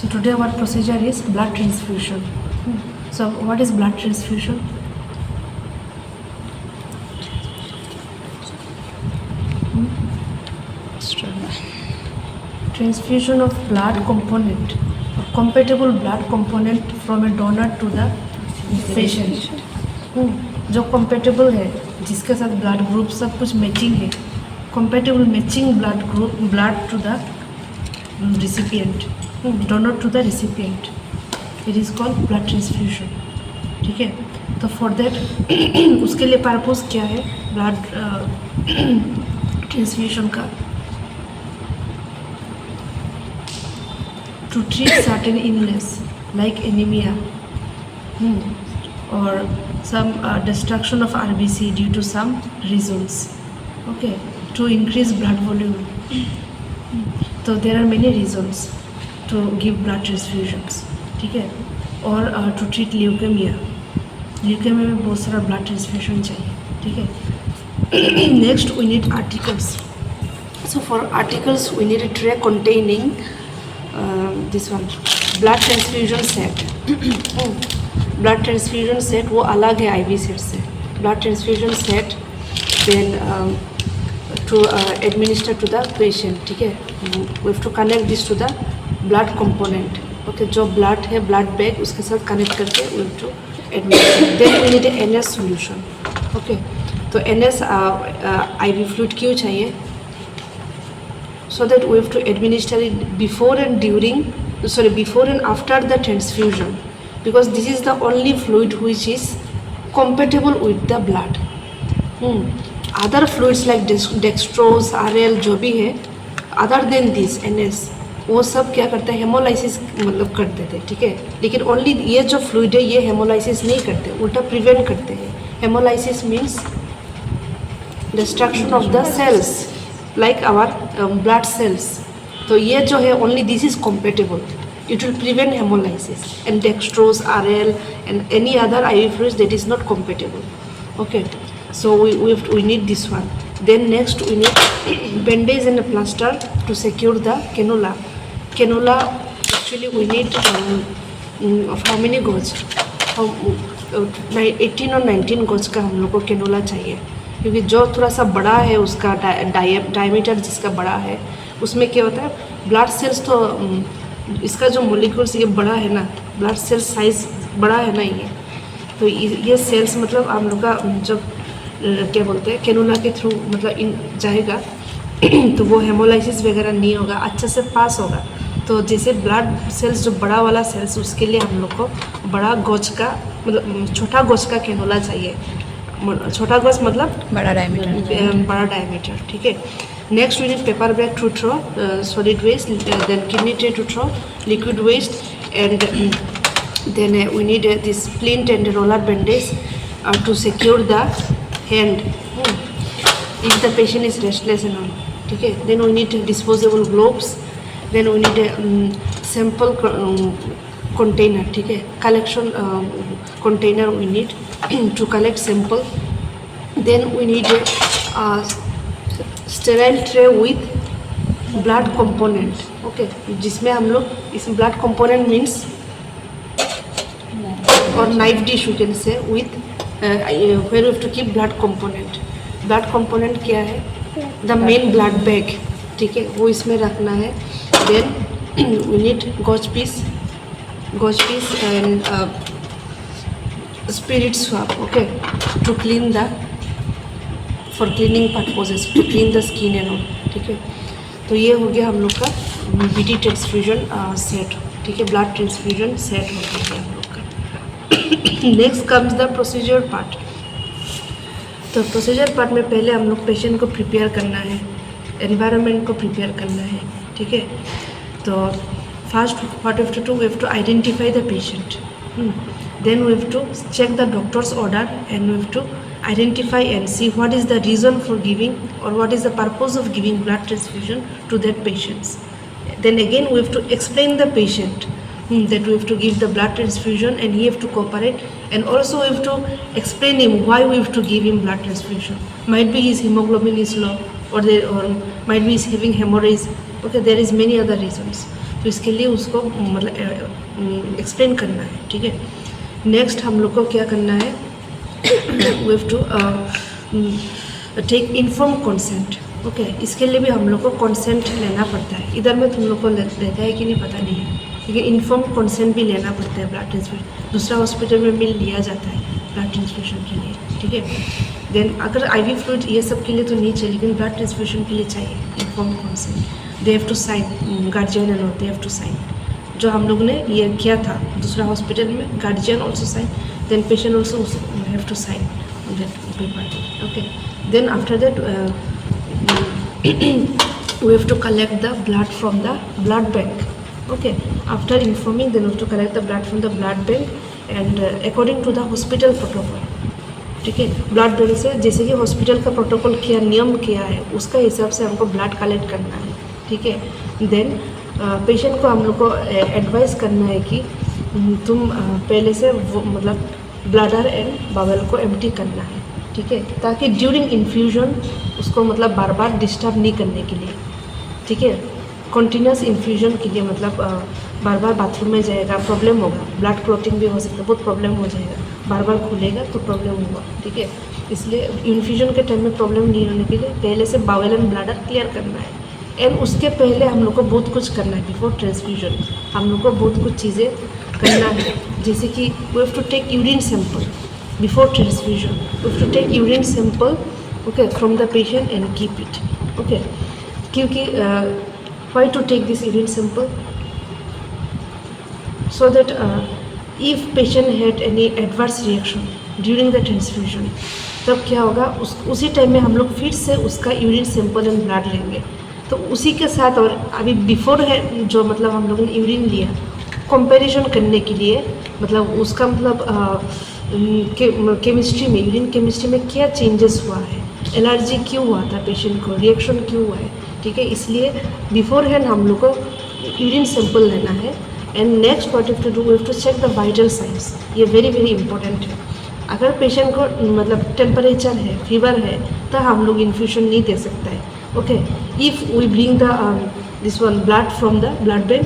So today our procedure is blood transfusion. So what is blood transfusion? Transfusion of blood component, a compatible blood component from a donor to the patient. जो compatible है, जिसके साथ blood group सब कुछ matching है, compatible matching blood to the recipient, donor to the recipient. It is called blood transfusion. ठीक है, तो for that उसके लिए purpose क्या है blood transfusion का? To treat certain illness like anemia or some destruction of RBC due to some reasons. Okay, to increase blood volume. So there are many reasons to give blood transfusions. ठीक है, और to treat leukemia. Leukemia में बहुत सारा blood transfusion चाहिए. ठीक है. Next we need articles. So for articles we need a tray containing this one blood transfusion set. Blood transfusion set वो अलग है IV set से. Blood transfusion set then to administer to the patient. ठीक है, we have to connect this to the blood component. Okay, जो blood है blood bag उसके साथ connect करके we have to administer. Then we need a NS solution. Okay, तो NS IV fluid क्यों चाहिए? So that we have to administer it before and after the transfusion, because this is the only fluid which is compatible with the blood. Other fluids like dextrose, RL जो भी है other than this NS वो सब क्या करते हैं haemolysis मतलब कर देते हैं. ठीक है, लेकिन ओनली ये जो फ्लूइड है ये हेमोलाइसिस नहीं करते, उल्टा प्रिवेंट करते हैं. Haemolysis means destruction of the cells like our blood cells. तो ये जो है only this is compatible. It will prevent hemolysis. And dextrose, RL and any other IV fluids that is not compatible. Okay, so we need this one. Then next we need bandage and a plaster to secure the cannula. Cannula actually we need of how many gauge? 18 और 19 gauge का हम लोग को cannula चाहिए, क्योंकि जो थोड़ा सा बड़ा है उसका डायमीटर जिसका बड़ा है उसमें क्या होता है ब्लड सेल्स तो इसका जो मोलिक्यूल्स ये बड़ा है ना, ब्लड सेल्स साइज बड़ा है ना ये, तो ये सेल्स मतलब हम लोग का जब क्या बोलते हैं कैनुला के थ्रू मतलब इन जाएगा तो वो हेमोलाइसिस वगैरह नहीं होगा, अच्छे से पास होगा. तो जैसे ब्लड सेल्स जो बड़ा वाला सेल्स उसके लिए हम लोग को बड़ा गॉज का मतलब छोटा गॉज का कैनुला चाहिए. छोटा गॉज मतलब बड़ा डायमीटर. ठीक है. Next we need paper bag to throw solid waste, then kidney tray to throw liquid waste and then we need this splint and roller bandage to secure the hand if the patient is restless and all. ठीक है. then we need disposable gloves, then we need a sample container. ठीक है, collection container we need to collect sample. Then we need a sterile tray with blood component. Okay, जिसमें हम लोग इस blood component means or knife dish you can say with where we have to keep blood component. Blood component क्या है? The main blood bag. ठीक है, वो इसमें रखना है. Then we need gauze piece and spirit swab. Okay, to clean the for cleaning purposes, to clean the skin and all. ठीक है, तो ये हो गया हम लोग का BT ट्रांसफ्यूजन सेट. ठीक है, ब्लड ट्रांसफ्यूजन सेट हो गया हम लोग का. Next comes the procedure part. तो प्रोसीजर पार्ट में पहले हम लोग पेशेंट को प्रिपेयर करना है, एनवायरनमेंट को प्रिपेयर करना है. ठीक है, तो first what we have to do, we have to identify the patient. Then we have to check the doctor's order and we have to identify and see what is the reason for giving or what is the purpose of giving blood transfusion to that patients. Then again we have to explain the patient that we have to give the blood transfusion and he have to cooperate, and also we have to explain him why we have to give him blood transfusion. Might be his hemoglobin is low or might be he's having hemorrhage. Okay, there is many other reasons. तो इसके लिए उसको मतलब explain करना है, ठीक है। Next हम लोग को क्या करना है, we have to take inform consent, okay. इसके लिए भी हम लोग को कंसेंट लेना पड़ता है। इधर में तुम लोग को लेता है कि नहीं पता नहीं है, लेकिन इन्फॉर्म कंसेंट भी लेना पड़ता है ब्लड ट्रांसफ्यूजन। दूसरा हॉस्पिटल में भी लिया जाता है ब्लड ट्रांसफ्यूजन के लिए, ठीक है। देन अगर IV फ्लूइड ये सब के लिए तो नहीं चाहिए, लेकिन ब्लड ट्रांसफ्यूजन के लिए चाहिए inform consent. They have to sign, guardian and they have to sign. जो हम लोग ने ये किया था दूसरा हॉस्पिटल में, guardian also sign, then patient also have to sign on that paper, okay. Then after that we have to collect the blood from the blood bank, okay. After informing, then we have to collect the blood from the blood bank and according to the hospital protocol, ठीक है। Blood bank से जैसे कि hospital का protocol क्या नियम किया है उसका हिसाब से हमको ब्लड कलेक्ट करना है, ठीक है। देन पेशेंट को हम लोग को एडवाइस करना है कि तुम पहले से वो मतलब ब्लडर एंड बावल को एम्प्टी करना है, ठीक है, ताकि ड्यूरिंग इन्फ्यूजन उसको मतलब बार बार डिस्टर्ब नहीं करने के लिए, ठीक है। कॉन्टीन्यूस इन्फ्यूजन के लिए मतलब बार बार बाथरूम में जाएगा, प्रॉब्लम होगा, ब्लड क्लॉटिंग भी हो सकता है, बहुत प्रॉब्लम हो जाएगा, बार बार खुलेगा तो प्रॉब्लम होगा, ठीक है। इसलिए इन्फ्यूजन के टाइम में प्रॉब्लम नहीं होने के लिए पहले से बावल एंड ब्लडर क्लियर करना है। एंड उसके पहले हम लोग को बहुत कुछ करना है। बिफोर ट्रांसफ्यूजन हम लोग को बहुत कुछ चीज़ें करना है, जैसे कि we have to take urine sample before transfusion. We have to take urine sample, okay, from the patient and keep it, okay. क्योंकि why to take this urine sample, so that if patient had any adverse reaction during the transfusion, तब क्या होगा, उसी time में हम लोग फिर से उसका यूरिन सैंपल एंड ब्लड लेंगे। तो उसी के साथ और अभी बिफोर है जो मतलब हम लोगों ने यूरिन लिया, कंपैरिजन करने के लिए, मतलब उसका मतलब केमिस्ट्री में, यूरिन केमिस्ट्री में क्या चेंजेस हुआ है, एलर्जी क्यों हुआ था पेशेंट को, रिएक्शन क्यों हुआ है, ठीक है। इसलिए बिफोर हैंड हम लोग को यूरिन सैंपल लेना है। And next what have to do, we have to check the vital signs. ये वेरी वेरी इंपॉर्टेंट है। अगर पेशेंट को मतलब टेम्परेचर है, फीवर है, तो हम लोग इन्फ्यूजन नहीं दे सकता है, okay. If we bring the this one blood from the blood bank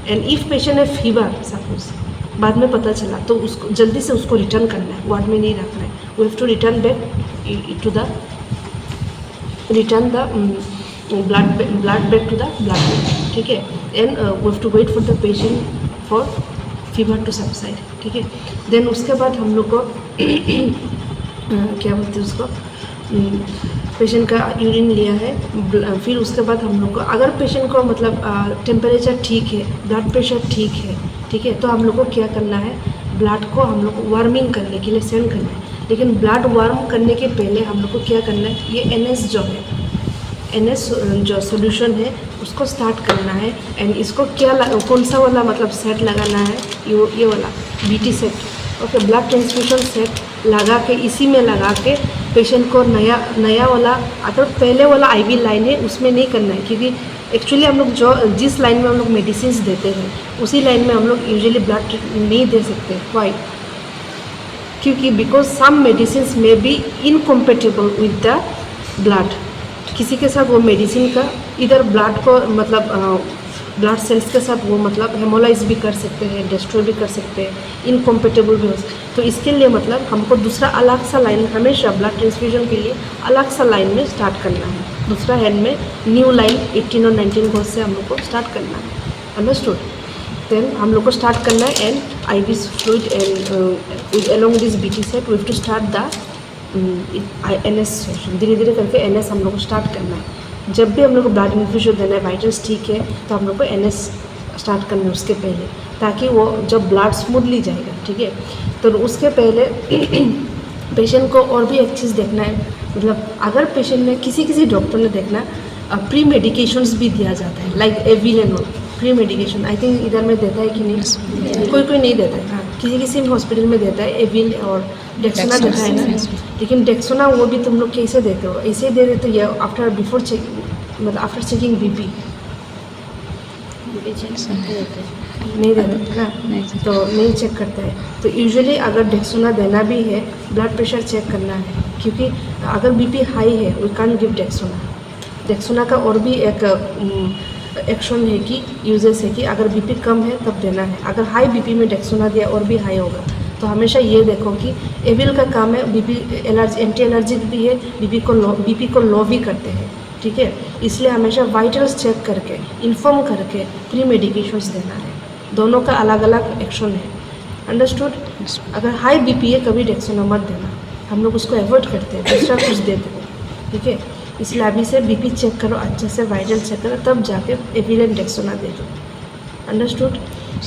and if patient है फीवर सपोज, बाद में पता चला, तो उसको जल्दी से उसको रिटर्न करना है, वार्ड में नहीं रखना है। We have to return back to the blood back to the blood bank, ठीक है। And we have to wait for the patient for fever to subside, ठीक है। देन उसके बाद हम लोग को क्या बोलते हैं उसको, पेशेंट का यूरिन लिया है, फिर उसके बाद हम लोग को अगर पेशेंट को मतलब टेम्परेचर ठीक है, ब्लड प्रेशर ठीक है, ठीक है, तो हम लोग को क्या करना है, ब्लड को हम लोग को वार्मिंग करने के लिए सेंड करना है। लेकिन ब्लड वार्म करने के पहले हम लोग को क्या करना है, ये NS जो है, NS जो सोल्यूशन है उसको स्टार्ट करना है। एंड इसको क्या कौन सा वाला मतलब सेट लगाना है, ये वाला BT set, okay, blood transfusion set लगा के, इसी में लगा के पेशेंट को नया वाला, अगर पहले वाला IV लाइन है उसमें नहीं करना है, क्योंकि एक्चुअली हम लोग जिस लाइन में हम लोग मेडिसिन देते हैं उसी लाइन में हम लोग यूजुअली ब्लड नहीं दे सकते। वाई? क्योंकि बिकॉज सम मेडिसिन में be incompatible with the blood, किसी के साथ वो मेडिसिन का इधर ब्लड को मतलब ब्लड सेल्स के साथ वो मतलब हेमोलाइज भी कर सकते हैं, डिस्ट्रॉय भी कर सकते हैं, इनकम्पेटेबल भी हो सकते। तो इसके लिए मतलब हमको दूसरा अलग सा लाइन, हमेशा ब्लड ट्रांसफ्यूजन के लिए अलग सा लाइन में स्टार्ट करना है। दूसरा हैंड में न्यू लाइन 18 और 19 गोज से हम लोग को स्टार्ट करना है, अंडरस्टूड। देन हम लोग को स्टार्ट करना है and IV fluid and along this BT set we have to start the NS session. धीरे धीरे करके NS हम लोग को स्टार्ट करना है। जब भी हम लोग को ब्लड इन्फ्यूजन देना है, वाइटल्स ठीक है, तो हम लोग को NS स्टार्ट करना है उसके पहले, ताकि वो जब ब्लड स्मूथली जाएगा, ठीक है। तो उसके पहले पेशेंट को और भी एक चीज़ देखना है, मतलब अगर पेशेंट ने किसी डॉक्टर ने देखना प्री मेडिकेशंस भी दिया जाता है, like Avil and all pre medication. I think इधर में देता है कि नहीं, कोई नहीं देता है, हाँ, किसी हॉस्पिटल में देता है एविल और डेक्सोना देता है ना। लेकिन डेक्सोना वो भी तुम लोग कैसे देते हो, ऐसे दे देते या आफ्टर बिफोर चेक, मतलब आफ्टर चेकिंग BP नहीं देते ना, तो नहीं चेक करता है। तो यूजुअली अगर डेक्सोना देना भी है, ब्लड प्रेशर चेक करना है, क्योंकि अगर BP हाई है we can't give Dexona. Dexona का और भी एक एक्शन है कि यूजेस है कि अगर बीपी कम है तब देना है। अगर हाई बीपी में डेक्सोना दिया और भी हाई होगा, तो हमेशा ये देखो कि एविल का काम है बीपी एलर्जी एंटी एलर्जिक भी है, बीपी को लो भी करते हैं, ठीक है। इसलिए हमेशा वाइटल्स चेक करके इन्फॉर्म करके प्री मेडिकेशंस देना है। दोनों का अलग अलग एक्शन है, अंडरस्टूड। अगर हाई बीपी है कभी डेक्सोना मत देना, हम लोग उसको अवॉइड करते हैं, दूसरा कुछ देते हैं, ठीक है। इसलिए अभी से बीपी चेक करो अच्छे से, वाइटल चेक करो, तब जाके एविल एंड डेक्सोना दे दो, अंडरस्टूड।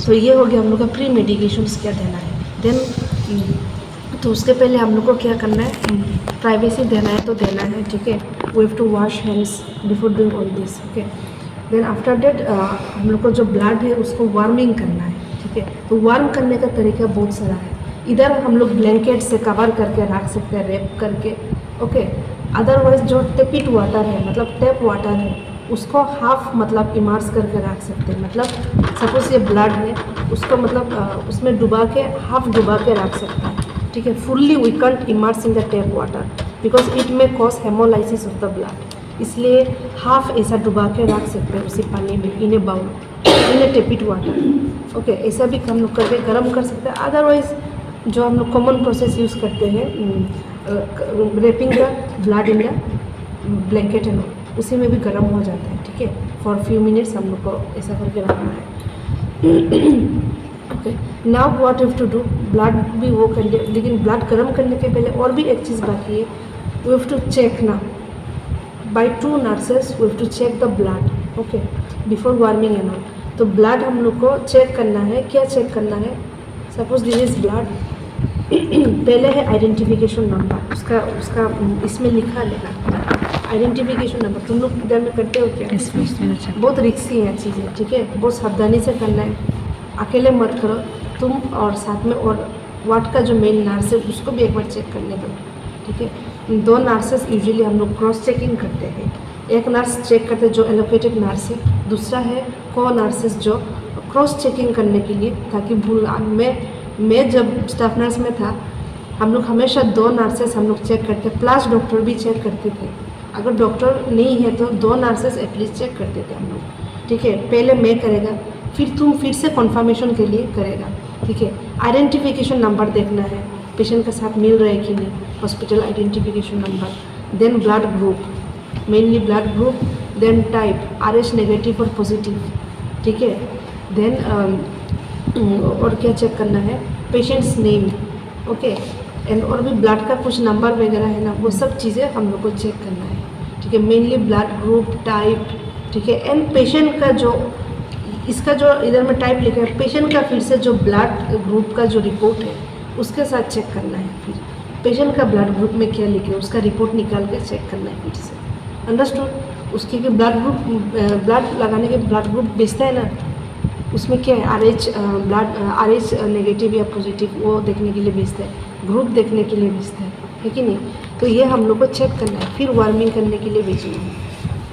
तो ये हो गया हम लोग का प्री मेडिकेशंस क्या देना है। देन तो उसके पहले हम लोग को क्या करना है, प्राइवेसी देना है तो देना है, ठीक है। We have to wash hands before doing all this, okay. Then after that हम लोग को जो ब्लड है उसको वार्मिंग करना है, ठीक है। तो वार्म करने का तरीका बहुत सारा है। इधर हम लोग ब्लैंकेट से कवर करके रख सकते हैं, रैप करके, ओके। अदरवाइज जो टेपिड वाटर है, मतलब टैप वाटर है, उसको हाफ मतलब इमर्स करके रख सकते हैं। मतलब सपोज ये ब्लड है, उसको मतलब उसमें डुबा के हाफ डुबा के रख सकते हैं, ठीक है। Fully we can't immerse in the tap water because it may cause haemolysis of the blood. इसलिए हाफ ऐसा डुबा के रख सकते हैं उसी पानी में, in a bowl, in a tepid water, okay. ऐसा भी हम लोग करके गर्म कर सकते हैं। अदरवाइज जो हम लोग कॉमन प्रोसेस यूज़ करते हैं, rapping the blood in the blanket and उसी में भी गर्म हो जाता है, ठीक है। फॉर फ्यू मिनट्स हम लोग को ऐसा करके रखना है, okay. Now what have to do, blood भी वो कर लिया, लेकिन ब्लड गर्म करने के पहले और भी एक चीज़ बाकी है। वी हैव टू चेक ना by 2 nurses, we have to check the blood, okay, before warming and all. तो ब्लड हम लोग को चेक करना है, क्या चेक करना है। सपोज दिस इज ब्लड, पहले है आइडेंटिफिकेशन नंबर, उसका इसमें लिखा लेना आइडेंटिफिकेशन नंबर। तुम लोग इधर में करते हो क्या? बहुत रिक्सी है चीज़ें, ठीक है। बहुत सावधानी से करना है, अकेले मत करो तुम, और साथ में और वार्ड का जो मेन नर्स है उसको भी एक बार चेक करने दो, ठीक है। 2 नर्सेस यूजुअली हम लोग क्रॉस चेकिंग करते हैं। एक नर्स चेक करते जो एलोकेटेड नर्स है, दूसरा है को नर्सेस जो क्रॉस चेकिंग करने के लिए, ताकि भूल मैं जब स्टाफ नर्स में था, हम लोग हमेशा 2 नर्सेस हम लोग चेक करते, प्लस डॉक्टर भी चेक करते थे। अगर डॉक्टर नहीं है तो 2 नर्सेस एटलीस्ट चेक करते थे हम लोग, ठीक है। पहले मैं करेगा, फिर तुम फिर से कन्फर्मेशन के लिए करेगा, ठीक है। आइडेंटिफिकेशन नंबर देखना है पेशेंट के साथ मिल रहा है कि नहीं, hospital identification number. Then blood group, mainly blood group, then type RH negative और पॉजिटिव, ठीक है। देन और क्या चेक करना है, पेशेंट्स नेम, ओके, एंड और भी ब्लड का कुछ नंबर वगैरह है ना, वो सब चीज़ें हम लोग को चेक करना है, ठीक है। मेनली ब्लड ग्रुप, टाइप, ठीक है। एंड पेशेंट का जो इसका जो इधर में टाइप लिखा है, पेशेंट का फिर से जो ब्लड ग्रुप का जो रिपोर्ट है उसके साथ चेक करना है। फिर पेशेंट का ब्लड ग्रुप में क्या लिखे उसका रिपोर्ट निकाल के चेक करना है फिर से, अंडरस्टूड। उसके ब्लड ग्रुप, ब्लड लगाने के ब्लड ग्रुप बेचता है ना, उसमें क्या है RH नेगेटिव या पॉजिटिव, वो देखने के लिए भेजता है, ग्रुप देखने के लिए भेजता है कि नहीं। तो ये हम लोग को चेक करना है, फिर वार्मिंग करने के लिए भेजना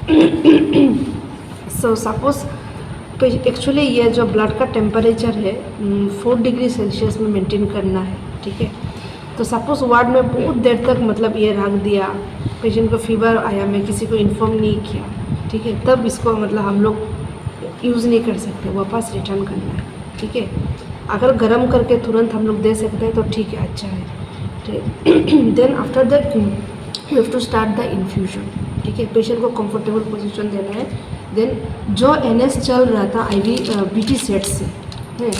है। सो सपोज एक्चुअली ये जो ब्लड का टेम्परेचर है 4 डिग्री सेल्सियस में मेंटेन करना है, ठीक है। तो सपोज वार्ड में बहुत देर तक मतलब ये रख दिया, पेशेंट को फीवर आया, मैं किसी को इन्फॉर्म नहीं किया, ठीक है, तब इसको मतलब हम लोग यूज़ नहीं कर सकते, वापस रिटर्न करना है, ठीक है। अगर गर्म करके तुरंत हम लोग दे सकते हैं तो ठीक है, अच्छा है, ठीक। Then after that we have to start the infusion, ठीक है। पेशेंट को कंफर्टेबल पोजीशन देना है। देन जो NS चल रहा था IV BT सेट्स से है,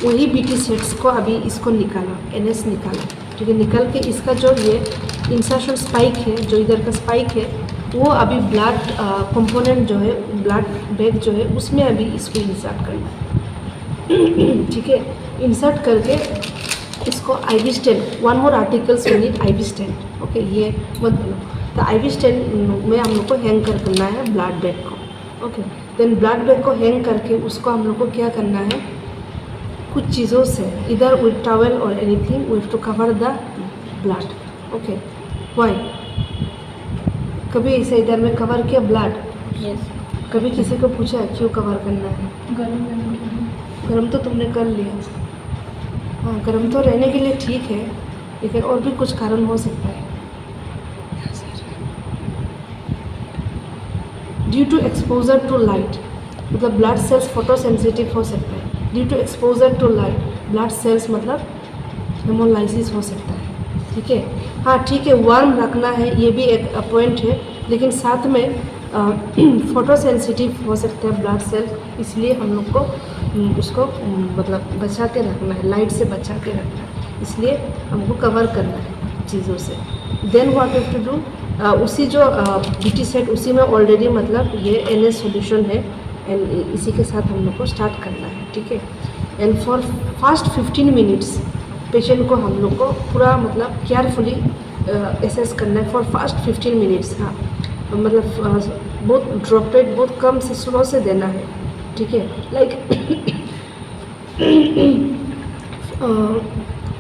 वही BT सेट्स को अभी इसको निकाला, NS निकाला, ठीक है। निकल के इसका जो ये इंसर्शन स्पाइक है, जो इधर का स्पाइक है, वो अभी ब्लड कंपोनेंट जो है, ब्लड बैग जो है, उसमें अभी इसको इंसर्ट करना है, ठीक है। इंसर्ट करके इसको IV stent, 1 more articles we need, IV stent, okay, ये मत बोलो। तो IV स्टेंट में हम लोग को हैंग करना है ब्लड बैग को, ओके। देन ब्लड बैग को हैंग करके उसको हम लोग को क्या करना है, कुछ चीज़ों से इधर विथ टॉवेल और anything we have to cover the blood, okay. Why? कभी इसे इधर में कवर किया ब्लड? यस। कभी किसी को पूछा क्यों कवर करना है? गर्म तो तुमने कर लिया, हाँ, गर्म तो रहने के लिए ठीक है, लेकिन और भी कुछ कारण हो सकता है। Due to exposure to light, मतलब ब्लड सेल्स फोटो सेंसिटिव हो सकता है due to exposure to light. Blood cells मतलब हेमोलाइसिस हो सकता है, ठीक है। हाँ ठीक है, वार्म रखना है ये भी एक पॉइंट है, लेकिन साथ में फोटो सेंसिटिव हो सकते हैं ब्लड सेल्स, इसलिए हम लोग को उसको मतलब बचा के रखना है, लाइट से बचा के रखना है, इसलिए हमको कवर करना है चीज़ों से। Then what have to do, उसी जो बीटी सेट उसी में ऑलरेडी मतलब ये NS सॉल्यूशन है, एंड इसी के साथ हम लोग को स्टार्ट करना है, ठीक है। And for fast 15 minutes patient को हम लोग को पूरा मतलब केयरफुली एसेस करना है फॉर फास्ट 15 मिनट्स। हाँ मतलब बहुत ड्रॉपलेट बहुत कम से स्लो से देना है, ठीक है। Like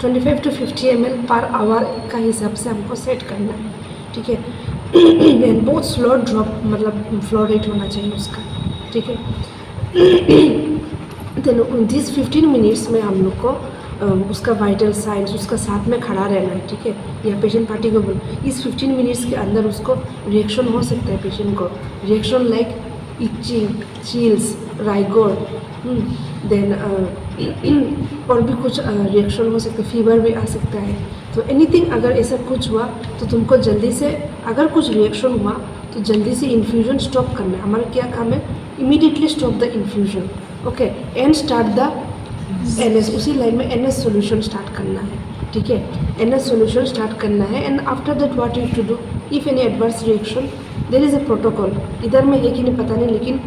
25 to 50 ml per hour का हिसाब से हमको सेट करना है, ठीक है। एंड बहुत स्लो ड्रॉप मतलब फ्लो रेट होना चाहिए उसका, ठीक है। देन दिस 15 मिनट्स में हम लोग को उसका वाइटल साइंस उसका साथ में खड़ा रहना है, ठीक है। या पेशेंट पार्टी को इस 15 मिनट्स के अंदर उसको रिएक्शन हो सकता है, पेशेंट को reaction like itching, chills, rigor, then और भी कुछ रिएक्शन हो सकता है, फीवर भी आ सकता है। तो एनीथिंग अगर ऐसा कुछ हुआ तो तुमको जल्दी से, अगर कुछ रिएक्शन हुआ तो जल्दी से इन्फ्यूजन स्टॉप करना है। हमारा क्या काम है, immediately stop the infusion, okay, and start the NS, उसी लाइन में NS सॉल्यूशन स्टार्ट करना है, ठीक है। NS सॉल्यूशन स्टार्ट करना है and after that what you to do if any adverse reaction there is a protocol. इधर में है कि नहीं पता नहीं, लेकिन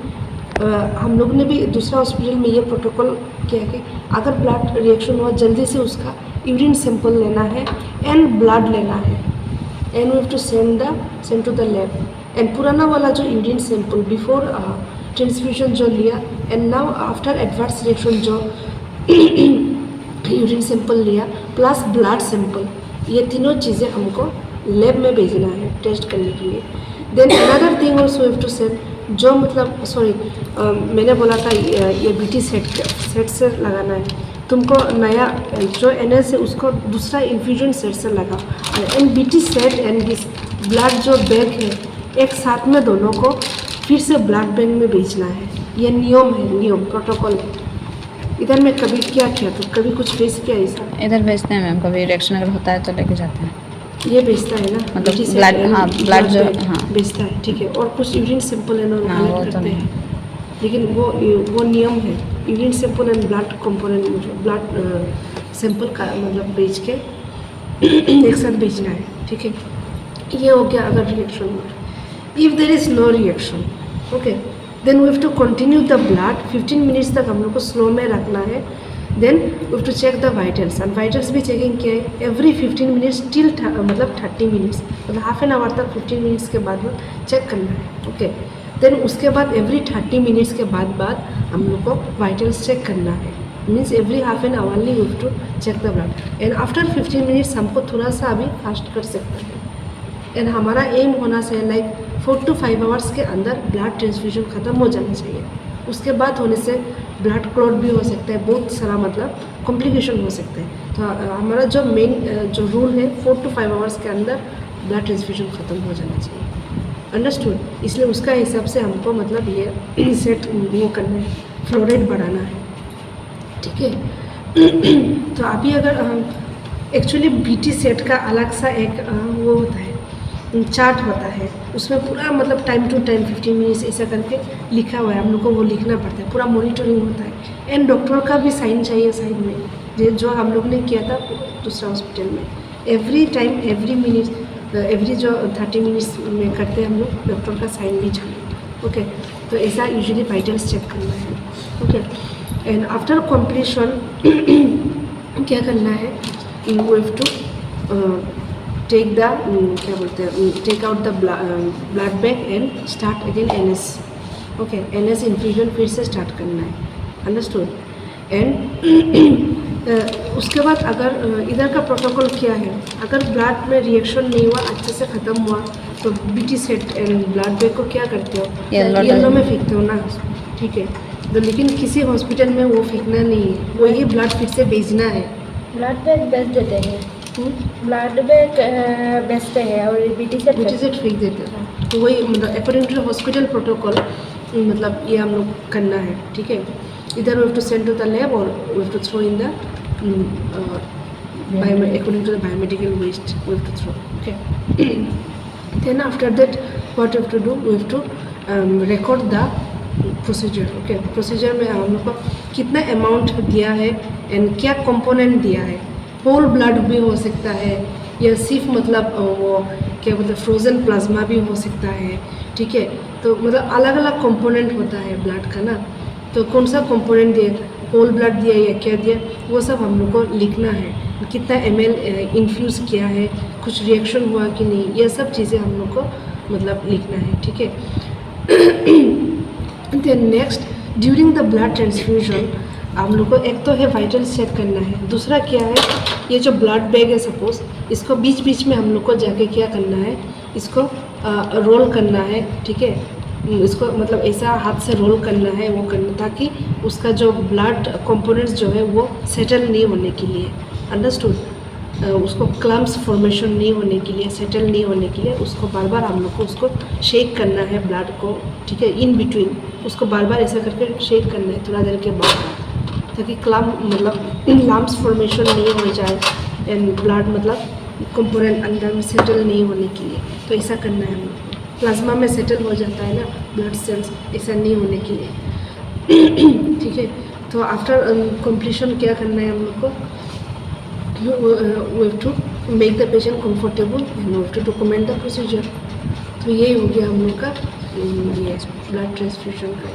हम लोग ने भी दूसरा हॉस्पिटल में ये प्रोटोकॉल किया कि अगर ब्लड रिएक्शन हुआ जल्दी से उसका यूरिन सैंपल लेना है एंड ब्लड लेना है, and we have to send to the lab. And पुराना वाला जो यूरिन सैंपल बिफोर ट्रांसफ्यूजन जो लिया and now after adverse reaction जो यूरिन सैंपल लिया प्लस ब्लड सैंपल, ये तीनों चीज़ें हमको लैब में भेजना है टेस्ट करने के लिए। Then another thing also have to send, जो मतलब सॉरी मैंने बोला था ये BT सेट से लगाना है तुमको, नया जो NS है उसको दूसरा इन्फ्यूजन सेट से लगा, and BT set and this blood जो बैग है एक साथ में दोनों को फिर से ब्लड बैंक में भेजना है। ये नियम है, नियम प्रोटोकॉल है। इधर में कभी क्या किया तो कभी कुछ भेज किया ऐसा? इधर भेजते हैं मैम, कभी रिएक्शन अगर होता है तो लेके जाते हैं। ये भेजता है ना मतलब BT सेट, ब्लड, हाँ ब्लड जो, हाँ भेजता है, ठीक है। और कुछ यूरिन सैंपल है ना हाँ, वो कलेक्ट तो करते नहीं। हैं, लेकिन वो नियम है, urine sample and blood component blood sample का मतलब भेज के एक साथ भेजना है, ठीक है। ये हो गया अगर रिएक्शन हुआ। If there is no reaction, okay, then we have to continue the blood 15 minutes तक हम लोग को स्लो में रखना है। Then we have to check the vitals, and vitals भी चेकिंग किया है एवरी 15 मिनट्स टिल मतलब 30 मिनट्स, मतलब हाफ एन आवर तक 15 मिनट्स के बाद में चेक करना है, ओके। देन उसके बाद एवरी 30 मिनट्स के बाद हम लोग को वाइटल्स चेक करना है, means every half an hourly we have to check the blood. And after 15 minutes हमको थोड़ा सा अभी फास्ट कर सकते हैं, एंड हमारा एम होना चाहिए लाइक 4 to 5 आवर्स के अंदर ब्लड ट्रांसफ्यूजन ख़त्म हो जाना चाहिए। उसके बाद होने से ब्लड क्लॉट भी हो सकता है, बहुत सारा मतलब कॉम्प्लिकेशन हो सकता है। तो हमारा जो मेन जो रूल है 4 to 5 आवर्स के अंदर ब्लड ट्रांसफ्यूजन ख़त्म हो जाना चाहिए, अंडरस्टूड। इसलिए उसका हिसाब से हमको मतलब ये सेट वो करना है, फ्लो रेट बढ़ाना है, ठीक है। तो अभी अगर एक्चुअली BT सेट का अलग सा एक वो होता है, चार्ट होता है, उसमें पूरा मतलब टाइम टू टाइम 15 मिनट्स ऐसा करके लिखा हुआ है, हम लोग को वो लिखना पड़ता है, पूरा मॉनिटरिंग होता है। एंड डॉक्टर का भी साइन चाहिए साइड में, जो हम लोग ने किया था दूसरा हॉस्पिटल में, every time every minute every जो 30 मिनट्स में करते हैं हम लोग, डॉक्टर का साइन भी चाहिए, ओके। तो ऐसा यूजुअली वाइटल्स चेक करना है, ओके। एंड आफ्टर कम्प्लीशन क्या करना है, you have to take the क्या बोलते हैं, take out the blood bag and start again NS, okay. NS infusion फिर से स्टार्ट करना है, अंडरस्टूड। एंड उसके बाद अगर इधर का प्रोटोकॉल क्या है, अगर ब्लड में रिएक्शन नहीं हुआ, अच्छे से ख़त्म हुआ, तो BT set and blood bag को क्या करते हो, येलो में फेंकते हो ना, ठीक है। तो लेकिन किसी हॉस्पिटल में वो फेंकना नहीं है, वही ब्लड फिर से भेजना है। ब्लड बैग बेच देते हैं, ब्लड बैग बेचते हैं और BT सेट फेंक देते हैं, तो वही मतलब अकॉर्डिंग टू हॉस्पिटल प्रोटोकॉल मतलब ये हम लोग करना है, ठीक है। इधर we have to send to the lab और we have to throw in the according to the biomedical waste we have to throw, okay. Then after that what we have to do, we have to record the procedure, okay. Procedure में हम लोग को कितना amount दिया है and क्या component दिया है। होल ब्लड भी हो सकता है या सिर्फ मतलब वो क्या बोलते हैं फ्रोज़न प्लाज्मा भी हो सकता है, ठीक है। तो मतलब अलग अलग कंपोनेंट होता है ब्लड का ना, तो कौन सा कंपोनेंट दिया, होल ब्लड दिया या क्या दिया, वो सब हम लोग को लिखना है। कितना ml इन्फ्यूज़ किया है, कुछ रिएक्शन हुआ कि नहीं, ये सब चीज़ें हम लोग को मतलब लिखना है, ठीक है। Then next during the blood transfusion हम लोग को एक तो है वाइटल्स चेक करना है, दूसरा क्या है, ये जो ब्लड बैग है सपोज, इसको बीच बीच में हम लोग को जाके क्या करना है, इसको रोल करना है, ठीक है। इसको मतलब ऐसा हाथ से रोल करना है, वो करना ताकि उसका जो ब्लड कंपोनेंट्स जो है वो सेटल नहीं होने के लिए, अंडरस्टूड। उसको क्लम्स फॉर्मेशन नहीं होने के लिए, सेटल नहीं होने के लिए उसको बार बार हम लोग को उसको शेक करना है ब्लड को, ठीक है। इन बिटवीन उसको बार बार ऐसा करके शेक करना है थोड़ा देर के बाद, ताकि क्लम मतलब लम्स फॉर्मेशन नहीं हो जाए एंड ब्लड मतलब कंपोनेंट अंदर में सेटल नहीं होने के लिए, तो ऐसा करना है हम लोग। प्लाज्मा में सेटल हो जाता है ना ब्लड सेल्स, ऐसा नहीं होने के लिए, ठीक है। तो आफ्टर कंप्लीशन क्या करना है हम लोग को, we have to make the patient comfortable and we have to document the procedure। तो यही हो गया हम लोग का ये ब्लड ट्रांसफ्यूजन का।